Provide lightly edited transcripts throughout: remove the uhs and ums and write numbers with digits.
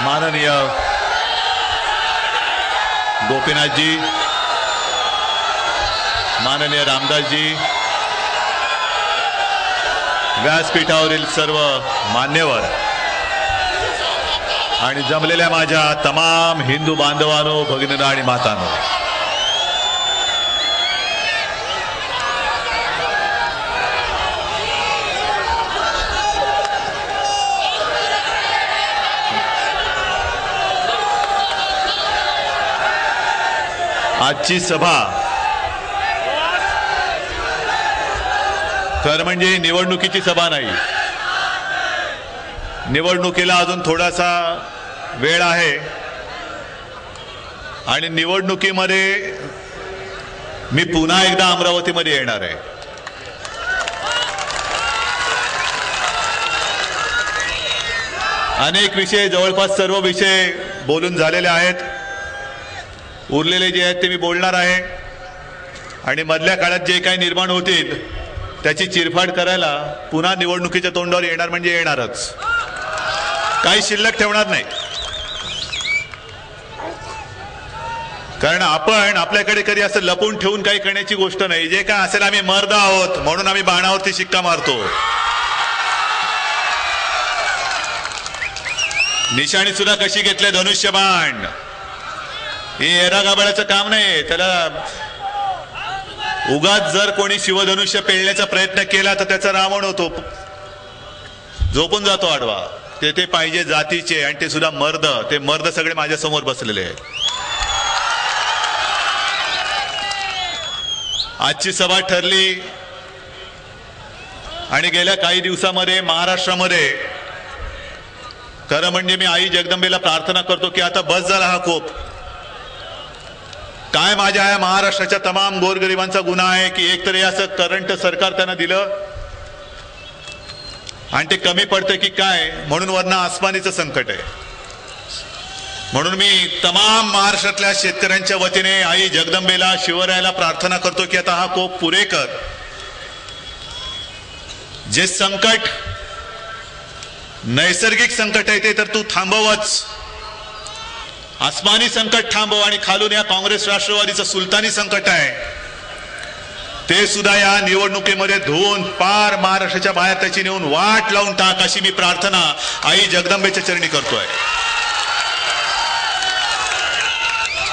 माननीय गोपीनाथजी, माननीय रामदासजी, व्यासपीठावरील सर्व मान्यवर आणि जमलेल्या माझ्या तमाम हिंदू बांधवांनो, भगिनींनो आणि मातांनो, आजची सभा खरं म्हणजे निवडणुकीची सभा नाही. निवडणुकीला अजून थोडासा वेळ आहे आणि निवडणुकीमध्ये मी पुन्हा एकदा अमरावतीमध्ये येणार आहे. अनेक विषय, जवळपास सर्व विषय बोलून झालेले आहेत. उरलेले जे आहेत ते मी बोलणार आहे आणि मधल्या काळात जे काही निर्माण होतील त्याची चिरफाड करायला पुन्हा निवडणुकीच्या तोंडावर येणार म्हणजे येणारच. काही शिल्लक ठेवणार नाही. कारण आपण आपल्याकडे कधी असं लपून ठेवून काही करण्याची गोष्ट नाही. जे काय असेल, आम्ही मर्द आहोत म्हणून आम्ही बाणावरती शिक्का मारतो. निशाणी सुद्धा कशी घेतले, धनुष्यबाण. हे एरागाबाळाचं काम नाही. त्याला उगाच जर कोणी शिवधनुष्य पेलण्याचा प्रयत्न केला तर त्याचा रावण होतो, झोपून जातो आडवा. ते पाहिजे जातीचे आणि ते सुद्धा मर्द. ते मर्द सगळे माझ्या समोर बसलेले आहेत. आजची सभा ठरली आणि गेल्या काही दिवसामध्ये महाराष्ट्रामध्ये खरं म्हणजे मी आई जगदंबेला प्रार्थना करतो की आता बस झाला हा कोप. काय माझ्या या महाराष्ट्राच्या तमाम गोरगरिबांचा गुन्हा आहे की एकतर हे असं करंट सरकार त्यांना दिलं आणि ते कमी पडते की काय, म्हणून वरनं आसमानीचं संकट आहे. म्हणून मी तमाम महाराष्ट्रातल्या शेतकऱ्यांच्या वतीने आई जगदंबेला, शिवरायाला प्रार्थना करतो की आता हा कोप पुरे कर. जे संकट नैसर्गिक संकट आहे ते तर तू थांबवच. आसमानी संकट थांबव आणि खालून या काँग्रेस राष्ट्रवादीचं सुलतानी संकट आहे ते सुद्धा या निवडणुकीमध्ये धुवून पार महाराष्ट्राच्या बाहेर त्याची नेऊन वाट लावून टाक, अशी मी प्रार्थना आई जगदंबेच्या चरणी करतोय.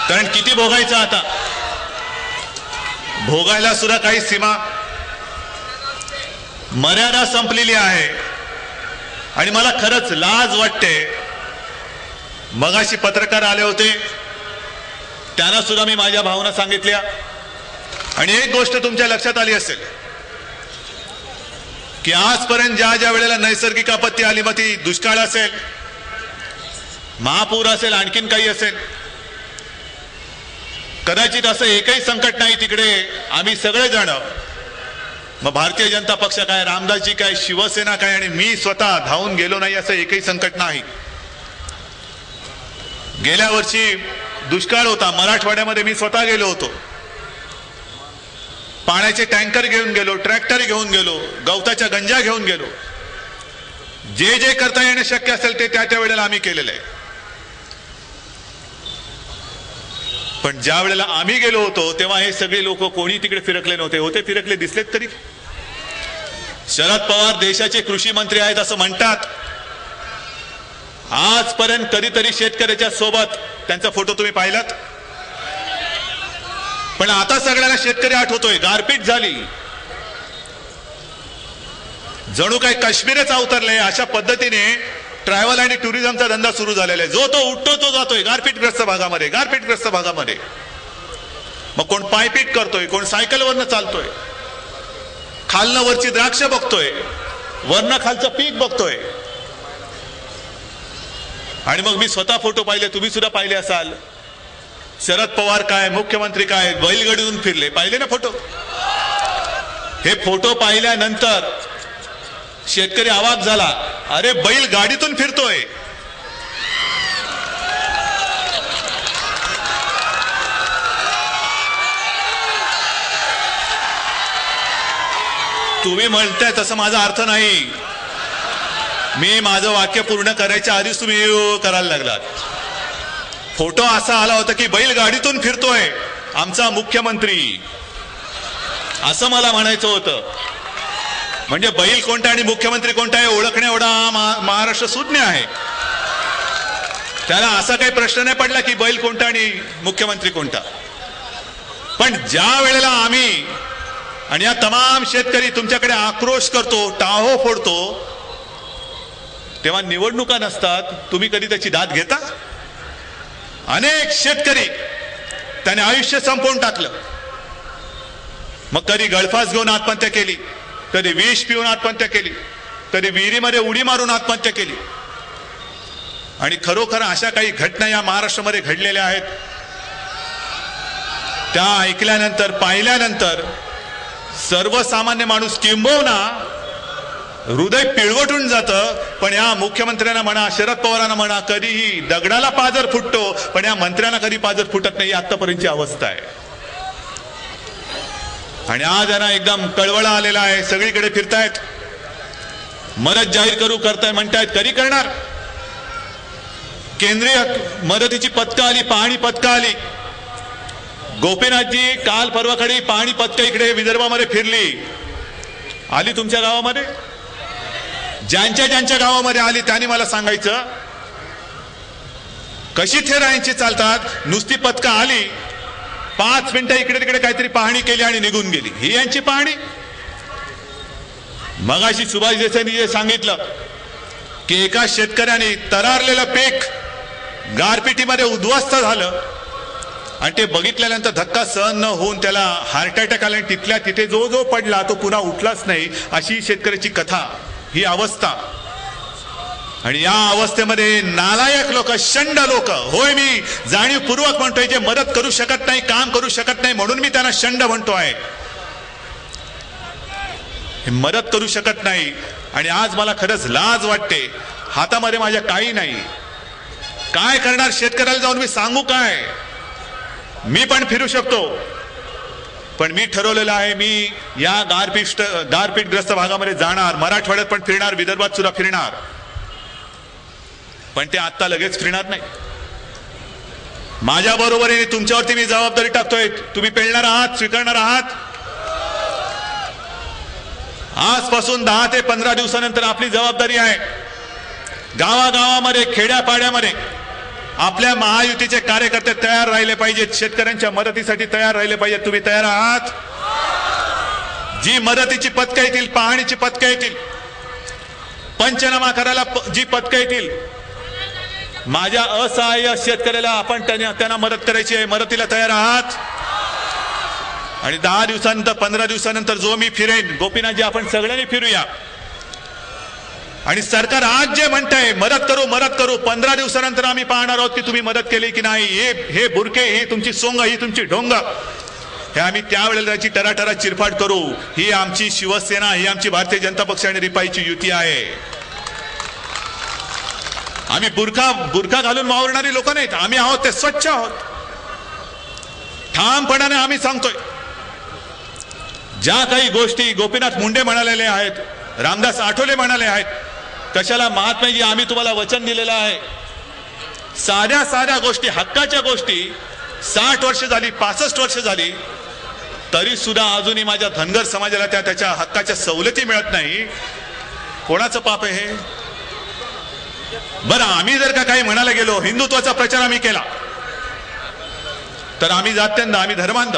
कारण किती भोगायचं आता, भोगायला सुद्धा काही सीमा, मर्यादा संपलेली आहे. आणि मला खरंच लाज वाटते. मगाशी पत्रकार आले होते, त्यांना सुद्धा मी माझ्या भावना सांगितल्या. आणि एक गोष्ट तुमच्या लक्षात आली असेल की आजपर्यंत ज्या ज्या वेळेला नैसर्गिक आपत्ती आली, मग ती दुष्काळ असेल, महापूर असेल, आणखीन काही असेल, कदाचित असं एकही संकट नाही तिकडे आम्ही सगळे जण, मग भारतीय जनता पक्ष काय, रामदासजी काय, शिवसेना काय आणि मी स्वतः धावून गेलो नाही असं एकही संकट नाही. गेल्या वर्षी दुष्काळ होता, मराठवाड्यामध्ये मी स्वतः गेलो होतो. पाण्याचे टँकर घेऊन गेलो, ट्रॅक्टर घेऊन गेलो, गवताच्या गंजा घेऊन गेलो. जे जे करता येणं शक्य असेल ते त्या त्या वेळेला आम्ही केलेलं आहे. पण ज्या वेळेला आम्ही गेलो होतो तेव्हा हे सगळे लोक कोणी तिकडे फिरकले नव्हते. होते फिरकले, दिसलेत तरी. शरद पवार देशाचे कृषी मंत्री आहेत असं म्हणतात. आजपर्यंत कधीतरी शेतकऱ्याच्या सोबत त्यांचा फोटो तुम्ही पाहिलात? पण आता सगळ्यांना शेतकरी आठवतोय. गारपीट झाली, जणू काही काश्मीरच अवतरले अशा पद्धतीने ट्रॅव्हल आणि टुरिझमचा धंदा सुरू झालेला आहे. जो तो उठतो तो जातोय गारपीटग्रस्त भागामध्ये, गारपीटग्रस्त भागामध्ये. मग कोण पायपीट करतोय, कोण सायकलवरनं चालतोय, खालनं वरची द्राक्ष बघतोय, वरनं खालचं पीक बघतोय. आणि मग मी स्वतः फोटो पाहिले, तुम्ही सुद्धा पाहिले असाल. शरद पवार काय, मुख्यमंत्री काय, बैलगाडीतून फिरले, पाहिले ना फोटो. हे फोटो पाहिल्यानंतर शेतकरी अवाक झाला. अरे बैल गाडीतून फिरतोय. तुम्ही म्हणताय तसं माझा अर्थ नाही. मी माझं वाक्य पूर्ण करायच्या आधीच तुम्ही करायला लागलात. फोटो असा आला होता की बैलगाडीतून फिरतोय आमचा मुख्यमंत्री, असं मला म्हणायचं होतं. म्हणजे बैल कोणता आणि मुख्यमंत्री कोणता आहे ओळखणे एवढा महाराष्ट्र सुज्ञ आहे. त्याला असा काही प्रश्न नाही पडला की बैल कोणता आणि मुख्यमंत्री कोणता. पण ज्या वेळेला आम्ही आणि या तमाम शेतकरी तुमच्याकडे आक्रोश करतो, टाहो फोडतो, तेव्हा निवडणुका नसतात, तुम्ही कधी त्याची दाद घेता? अनेक शेतकरी त्याने आयुष्य संपवून टाकलं. मग कधी गळफास घेऊन आत्महत्या केली, कधी विष पिऊन आत्महत्या केली, कधी विहिरीमध्ये उडी मारून आत्महत्या केली. आणि खरोखर अशा काही घटना या महाराष्ट्रामध्ये घडलेल्या आहेत. त्या ऐकल्यानंतर पाहिल्यानंतर सर्वसामान्य माणूस किंबहुना हृदय पिळवटून जातं. पण या मुख्यमंत्र्यांना म्हणा, शरद पवारांना म्हणा, कधीही दगडाला पाजर फुटतो, पण या मंत्र्यांना कधी पाजर फुटत नाही. आतापर्यंतची अवस्था आहे. आणि आज यांना एकदम कळवळा आलेला आहे. सगळीकडे फिरतायत, मदत जाहीर करू करताय म्हणतायत. कधी करणार? केंद्रीय मदतीची पथकं आली, पाहणी पथकं आली. गोपीनाथजी काल परवाकडे पाहणी पथकं इकडे विदर्भामध्ये फिरली. आली तुमच्या गावामध्ये? ज्यांच्या गावामध्ये आली त्यांनी मला सांगायचं कशी थेरायांची चालतात. नुसती पथकं आली, 5 मिनिटं इकडे तिकडे काहीतरी पाहणी केली आणि निघून गेली. ही यांची पाहणी? मगाशी सुभाष देसाईंनी सांगितलं की एका शेतकऱ्याने तरारलेलं पीक गारपिटीमध्ये उद्ध्वस्त झालं आणि ते बघितल्यानंतर धक्का सहन न होऊन त्याला हार्ट अटॅक आला आणि तिथल्या तिथे जो पडला तो पुन्हा उठलाच नाही. अशी शेतकऱ्याची कथा, ही अवस्था. आणि या अवस्थेमध्ये नालायक लोक, शंड लोक, होय मी जाणीवपूर्वक म्हणतोय, जे मदत करू शकत नाही, काम करू शकत नाही, म्हणून मी त्यांना शंड म्हणतोय. मदत करू शकत नाही. आणि आज मला खरंच लाज वाटते. हातामध्ये माझ्या काही नाही. काय करणार? शेतकऱ्याला जाऊन मी सांगू काय? मी पण फिरू शकतो, पण मी ठरवलेलं आहे मी या गारपीटग्रस्त भागामध्ये जाणार. मराठवाड्यात पण फिरणार, विदर्भात सुद्धा फिरणार. पण ते आता लगेच फिरणार नाही. माझ्या बरोबरीने तुमच्यावरती मी जबाबदारी टाकतोय. तुम्ही पेलणार आहात, स्वीकारणार आहात. आजपासून 10 ते 15 दिवसानंतर आपली जबाबदारी आहे. गावागावामध्ये, खेड्यापाड्यामध्ये आपल्या महायुतीचे कार्यकर्ते तयार राहिले पाहिजेत. शेतकऱ्यांच्या मदतीसाठी तयार राहिले पाहिजेत. तुम्ही तयार आहात? जी मदतीची पथकं येतील, पाहणीची पथकं येतील, पंचनामा करायला जी पथकं येतील, माझ्या असहाय्य शेतकऱ्याला आपण त्यांना मदत करायची आहे. मदतीला तयार आहात? आणि 10 दिवसानंतर, 15 दिवसानंतर जो मी फिरेन, गोपीनाथजी आपण सगळ्यांनी फिरूया. आणि सरकार आज जे म्हणतंय मदत करू, 15 दिवसानंतर आम्ही पाहणार आहोत की तुम्ही मदत केली की नाही. हे बुरके, ही तुमची सोंग, ही तुमची ढोंग, हे आम्ही त्यावेळेला त्याची टराटरा चिरफाड करू. ही आमची शिवसेना, ही आमची भारतीय जनता पक्ष आणि रिपाईची युती आहे. आम्ही बुरखा घालून वावरणारी लोक नाहीत. आम्ही आहोत ते स्वच्छ आहोत. ठामपणाने आम्ही सांगतोय. ज्या काही गोष्टी गोपीनाथ मुंडे म्हणालेले आहेत, रामदास आठवले म्हणाले आहेत, कशाला महात्माजी आम्ही तुम्हाला वचन दिलेलं आहे. साध्या गोष्टी, हक्काच्या गोष्टी 60 वर्ष झाली, 65 वर्ष झाली, तरी सुद्धा अजूनही माझ्या धनगर समाजाला त्याच्या हक्काच्या सवलती मिळत नाही. कोणाचं पाप आहे हे? बरं, आम्ही जर का काही म्हणायला गेलो, हिंदुत्वाचा प्रचार आम्ही केला, तर आम्ही जात्यंध, आम्ही धर्मांध.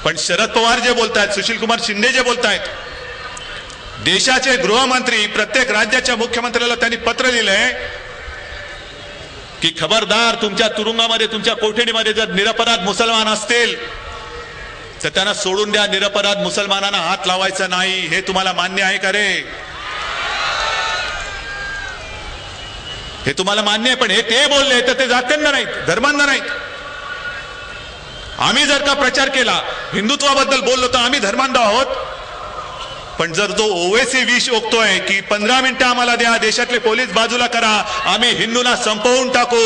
पण शरद पवार जे बोलतायत, सुशील कुमार शिंदे जे बोलतायत, देशाचे गृहमंत्री, प्रत्येक राज्याच्या मुख्यमंत्र्याला त्यांनी पत्र लिहिलंय की खबरदार, तुमच्या तुरुंगामध्ये, तुमच्या कोठडीमध्ये जर निरपराध मुसलमान असतील तर त्यांना सोडून द्या. निरपराध मुसलमानांना हात लावायचा नाही. हे तुम्हाला मान्य आहे का रे? हे तुम्हाला मान्य आहे? पण हे ते बोलले तर ते जात्यंध नाहीत, धर्मांध नाहीत. आम्ही जर का प्रचार केला, हिंदुत्वाबद्दल बोललो, तर आम्ही धर्मांध आहोत. पण जर जो ओवेसी विष ओकतोय की 15 मिनिटं आम्हाला द्या, देशातले पोलीस बाजूला करा, आम्ही हिंदूंना संपवून टाकू.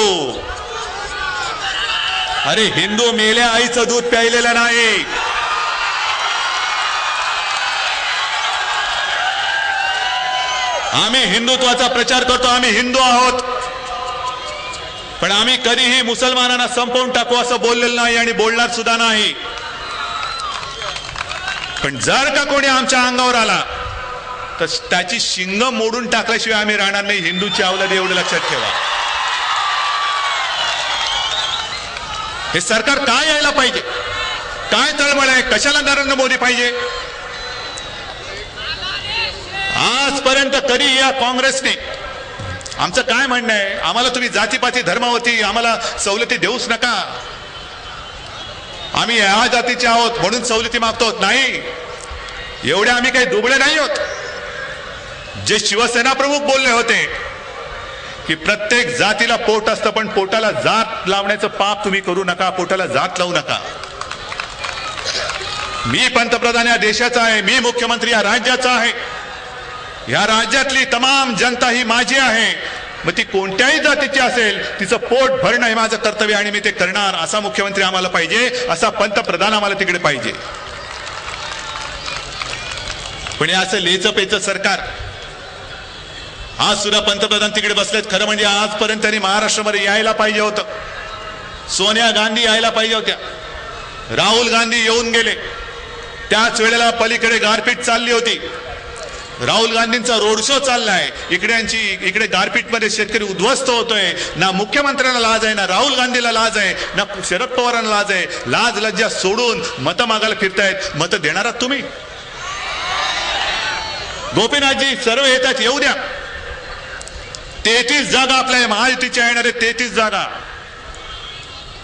अरे, हिंदू मेल्या आईचं दूध प्यायलेलं नाही. आम्ही हिंदुत्वाचा प्रचार करतो, आम्ही हिंदू आहोत, पण आम्ही कधीही मुसलमानांना संपवून टाकू असं बोललेलं नाही आणि बोलणार सुद्धा नाही. पण जर का कोणी आमच्या अंगावर आला तर त्याची शिंग मोडून टाकल्याशिवाय आम्ही राहणार नाही. हिंदूची अवलाद, एवढं लक्षात ठेवा. हे सरकार काय यायला पाहिजे, काय तळमळ आहे, कशाला नरेंद्र मोदी पाहिजे? आजपर्यंत कधी या काँग्रेसने, आमचं काय म्हणणं आहे, आम्हाला तुम्ही जातीपाती धर्मावती आम्हाला सवलती देऊच नका, आम्ही या जातीचे आहोत म्हणून सवलती मागतो, नाही. एवढे आम्ही काही दुबळे नाही आहोत. जे शिवसेना प्रमुख बोलले होते की प्रत्येक जातीला पोट असतं, पण पोटाला जात लावण्याचं पाप तुम्ही करू नका, पोटाला जात लावू नका. मी पंतप्रधान या देशाचा आहे, मी मुख्यमंत्री या राज्याचा आहे, या राज्यातली तमाम जनता ही माझी आहे. मग ती कोणत्याही जातीची असेल, तिचं पोट भरणं हे माझं कर्तव्य आणि मी ते करणार. असा मुख्यमंत्री आम्हाला पाहिजे, असा पंतप्रधान आम्हाला तिकडे पाहिजे. पण हे असं लेचपेचं सरकार, आज सुद्धा पंतप्रधान तिकडे बसलेत. खरं म्हणजे आजपर्यंत त्यांनी महाराष्ट्रामध्ये यायला पाहिजे होतं. सोनिया गांधी यायला पाहिजे होत्या, राहुल गांधी येऊन गेले. त्याच वेळेला पलीकडे गारपीट चालली होती, राहुल गांधींचा रोड शो चाललाय. इकडे गारपीटमध्ये शेतकरी उद्ध्वस्त होतोय. ना मुख्यमंत्र्यांना लाज आहे, ना राहुल गांधीला लाज आहे, ना शरद पवारांना लाज आहे. लाज लज्जा सोडून मतं मागायला फिरतायत. मतं देणार आहात तुम्ही? गोपीनाथजी सर्व येतात, येऊ द्या. 33 जागा आपल्या महायुतीच्या येणारे 33 जागा.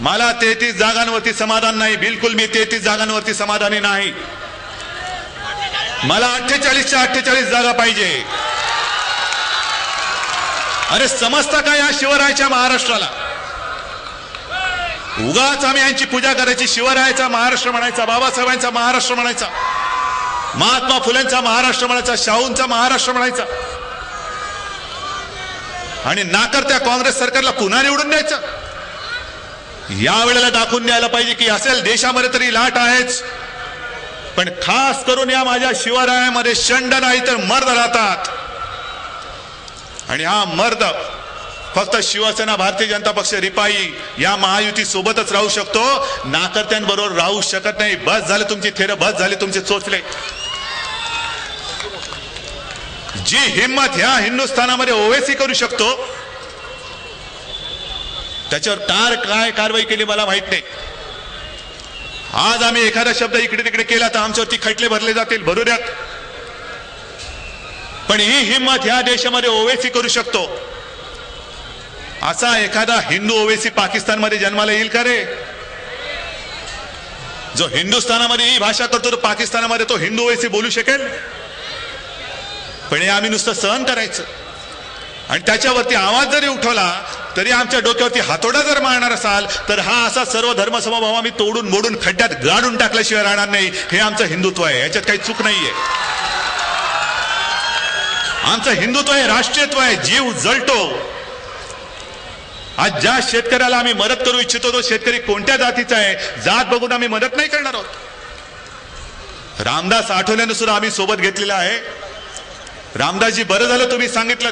मला 33 जागांवरती समाधान नाही, बिलकुल मी 33 जागांवरती समाधानी नाही. मला 48च्या 48 जागा पाहिजे. अरे समजता का या शिवरायाच्या महाराष्ट्राला? उगाच आम्ही यांची पूजा करायची. शिवरायाचा महाराष्ट्र म्हणायचा, बाबासाहेबांचा महाराष्ट्र म्हणायचा, महात्मा फुलेंचा महाराष्ट्र म्हणायचा, शाहूंचा महाराष्ट्र म्हणायचा, आणि नाकर्त्या काँग्रेस सरकारला पुन्हा निवडून द्यायचं. यावेळेला दाखवून द्यायला पाहिजे की असेल देशामध्ये तरी लाट आहेच, पण खास करून या माझ्या शिवरायामध्ये शंड नाही तर मर्द राहतात. आणि हा मर्द फक्त शिवसेना, भारतीय जनता पक्ष, रिपाई या महायुती सोबतच राहू शकतो, नाकर्त्यांबरोबर राहू शकत नाही. बस झाले तुमची थेरं, बस झाले तुमचे चोचले. जी हिम्मत ह्या हिंदुस्थानामध्ये ओवेसी करू शकतो, त्याच्यावर काय कारवाई केली मला माहित नाही. आज आम्ही एखादा शब्द इकडे तिकडे केला तर आमच्यावरती खटले भरले जातील, भरू द्यात. पण ही हिम्मत ह्या देशामध्ये ओवेसी करू शकतो असा एखादा हिंदू ओवेसी पाकिस्तानमध्ये जन्माला येईल का रे? जो हिंदुस्थानामध्ये ही भाषा करतो तो पाकिस्तानामध्ये तो हिंदू ओवेसी बोलू शकेल? पण हे आम्ही नुसतं सहन करायचं आणि त्याच्यावरती आवाज जरी उठवला तरी आमच्या डोक्यावरती हातोडा जर मारणार असाल तर हा असा सर्व धर्म समभाव आम्ही तोडून मोडून खड्ड्यात गाडून टाकल्याशिवाय राहणार नाही. हे आमचं हिंदुत्व आहे, याच्यात काही चूक नाहीये. आमचं हिंदुत्व आहे, राष्ट्रीयत्व आहे, जीव जळतो. आज ज्या शेतकऱ्याला आम्ही मदत करू इच्छितो तो शेतकरी कोणत्या जातीचा आहे, जात बघून आम्ही मदत नाही करणार आहोत. रामदास आठवलेनं सुद्धा आम्ही सोबत घेतलेला आहे. रामदासजी, बरं झालं तुम्ही सांगितलं,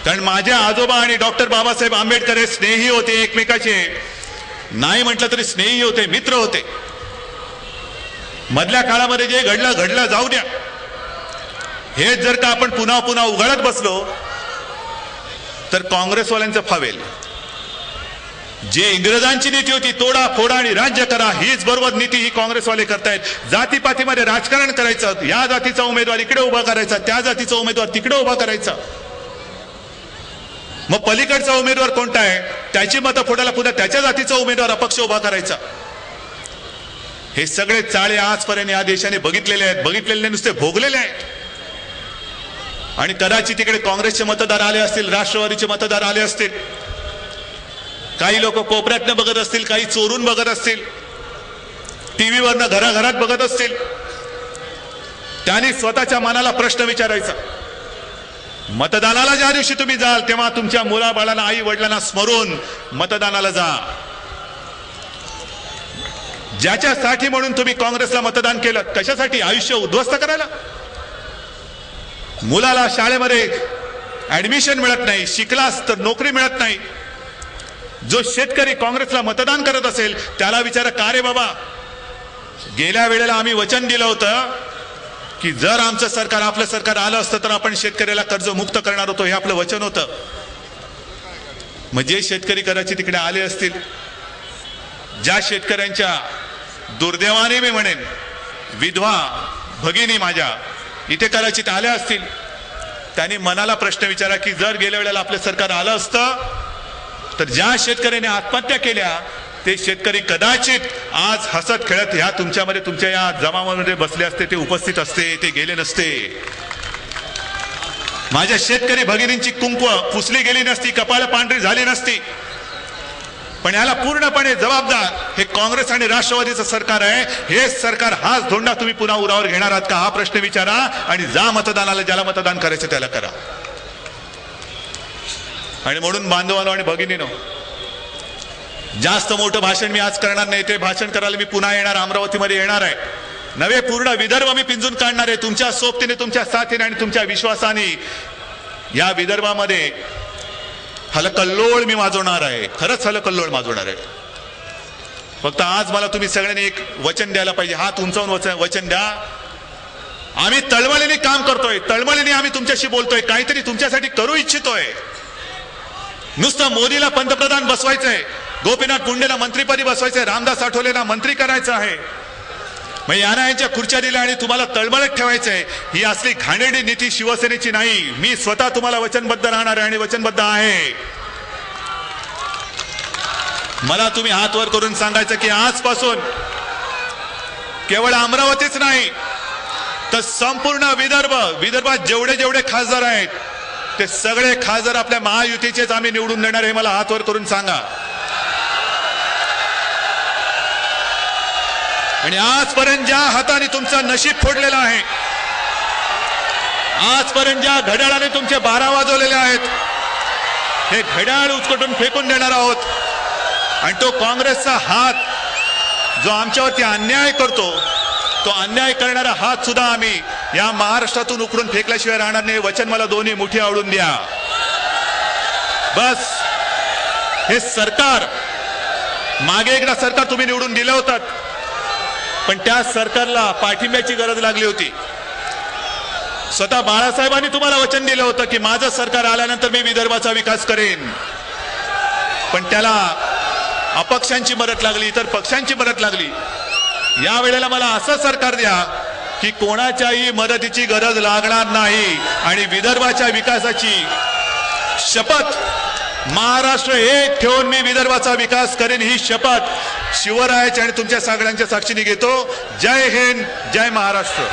कारण माझे आजोबा आणि डॉक्टर बाबासाहेब आंबेडकर हे स्नेही होते एकमेकाचे. नाही म्हटलं तरी स्नेही होते, मित्र होते. मधल्या काळामध्ये जे घडलं जाऊ द्या. हे जर का आपण पुन्हा पुन्हा उघडत बसलो तर काँग्रेसवाल्यांचं फावेल. जे इंग्रजांची नीती होती, तोडा फोडा आणि राज्य करा, हीच बरोबर नीती ही काँग्रेसवाले करतायत. जातीपातीमध्ये राजकारण करायचं, या जातीचा उमेदवार इकडे उभा करायचा, त्या जातीचा उमेदवार तिकडे उभा करायचा. मग पलीकडचा उमेदवार कोणता आहे त्याची मतं फोडायला पुन्हा त्याच्या जातीचा उमेदवार अपक्ष उभा करायचा. हे सगळे चाळे आजपर्यंत या देशाने बघितलेले आहेत, बघितलेले नुसते भोगलेले आहेत. आणि कदाचित तिकडे काँग्रेसचे मतदार आले असतील, राष्ट्रवादीचे मतदार आले असतील, काही लोक कोपऱ्यातनं बघत असतील, काही चोरून बघत असतील, टीव्हीवरनं घराघरात बघत असतील. त्यांनी स्वतःच्या मनाला प्रश्न विचारायचा. मतदानाला ज्या दिवशी तुम्ही जाल तेव्हा तुमच्या मुलाबाळांना, आई वडिलांना स्मरून मतदानाला जा. ज्याच्यासाठी म्हणून तुम्ही काँग्रेसला मतदान केलं, कशासाठी? आयुष्य उद्ध्वस्त करायला? मुलाला शाळेमध्ये ऍडमिशन मिळत नाही, शिकलास तर नोकरी मिळत नाही. जो शेतकरी काँग्रेसला मतदान करत असेल त्याला विचारा, का रे बाबा, गेल्या वेळेला आम्ही वचन दिलं होतं की जर आमचं सरकार, आपलं सरकार आलं असतं तर आपण शेतकऱ्याला कर्जमुक्त करणार होतो, हे आपलं वचन होतं. म्हणजे शेतकरी कदाचित तिकडे आले असतील, ज्या शेतकऱ्यांच्या दुर्दैवाने मी म्हणेन विधवा भगिनी माझ्या इथे कदाचित आल्या असतील, त्यांनी मनाला प्रश्न विचारा की जर गेल्या वेळेला आपलं सरकार आलं असतं तर ज्या शेतकऱ्याने आत्महत्या केल्या ते शेतकरी कदाचित आज हसत खेळत ह्या तुमच्यामध्ये, तुमच्या या जमावामध्ये बसले असते, ते उपस्थित असते, ते गेले नसते. माझ्या शेतकरी भगिनींची कुंकू पुसली गेली नसती, कपाळ पांढरी झाली नसती. पण याला पूर्णपणे जबाबदार हे काँग्रेस आणि राष्ट्रवादीचं सरकार आहे. हे सरकार, हाच धोंडा तुम्ही पुन्हा उरावर घेणार आहात का, हा प्रश्न विचारा आणि जा मतदानाला, ज्याला मतदान करायचं त्याला करा. आणि म्हणून बांधवांनो आणि भगिनीनो, जास्त मोठं भाषण मी आज करणार नाही. ते भाषण करायला मी पुन्हा येणार, अमरावतीमध्ये येणार आहे. नवे पूर्ण विदर्भ मी पिंजून काढणार आहे. तुमच्या सोबतीने, तुमच्या साथीने आणि तुमच्या विश्वासाने या विदर्भामध्ये हलकल्लोळ मी वाजवणार आहे. खरंच हलकल्लोळ वाजवणार आहे. फक्त आज मला तुम्ही सगळ्यांनी एक वचन द्यायला पाहिजे. हात उंचावून वचन द्या. आम्ही तळमळीने काम करतोय, तळमळीने आम्ही तुमच्याशी बोलतोय, काहीतरी तुमच्यासाठी करू इच्छितोय. नुसतं मोदीला पंतप्रधान बसवायचंय, गोपीनाथ मुंडेला मंत्रीपदी बसवायचंय, रामदास आठवलेला मंत्री करायचं आहे, मग यांच्या खुर्च्या दिल्या आणि तुम्हाला तळमळत ठेवायचंय. ही असली घाणेरडी नीती शिवसेनेची नाही. मी स्वतः तुम्हाला वचनबद्ध राहणार आहे आणि वचनबद्ध आहे. मला तुम्ही हात वर करून सांगायचं की आजपासून केवळ अमरावतीच नाही तर संपूर्ण विदर्भात जेवढे जेवढे खासदार आहेत ते सगळे खासदार आपल्या महायुतीचेच आम्ही निवडून देणार, हे मला हात वर करून सांगा. आणि आजपर्यंत ज्या हाताने तुमचं नशीब फोडलेलं आहे, आजपर्यंत ज्या घड्याळाने तुमचे 12 वाजवलेले आहेत, हे घड्याळ उचकटून फेकून देणार आहोत. आणि तो काँग्रेसचा हात जो आमच्यावरती अन्याय करतो, तो अन्याय करणारा हात सुद्धा आम्ही या महाराष्ट्रातून उकडून फेकल्याशिवाय राहणार नाही. वचन मला दोन्ही मुठी आवडून द्या. बस, हे सरकार, मागे एकदा सरकार तुम्ही निवडून दिलं होतं, पण त्या सरकारला पाठिंब्याची गरज लागली होती. स्वतः बाळासाहेबांनी तुम्हाला वचन दिलं होतं की माझं सरकार आल्यानंतर मी विदर्भाचा विकास करेन, पण त्याला अपक्षांची मदत लागली, इतर पक्षांची मदत लागली. या वेळेला मला असं सरकार द्या की कोणाच्याही मदतीची गरज लागणार नाही आणि विदर्भाच्या विकासाची शपथ महाराष्ट्र एक ठेवून मी विदर्भाचा विकास करेन, ही शपथ शिवरायाची आणि तुमच्या सगळ्यांच्या साक्षीने घेतो. जय हिंद, जय महाराष्ट्र.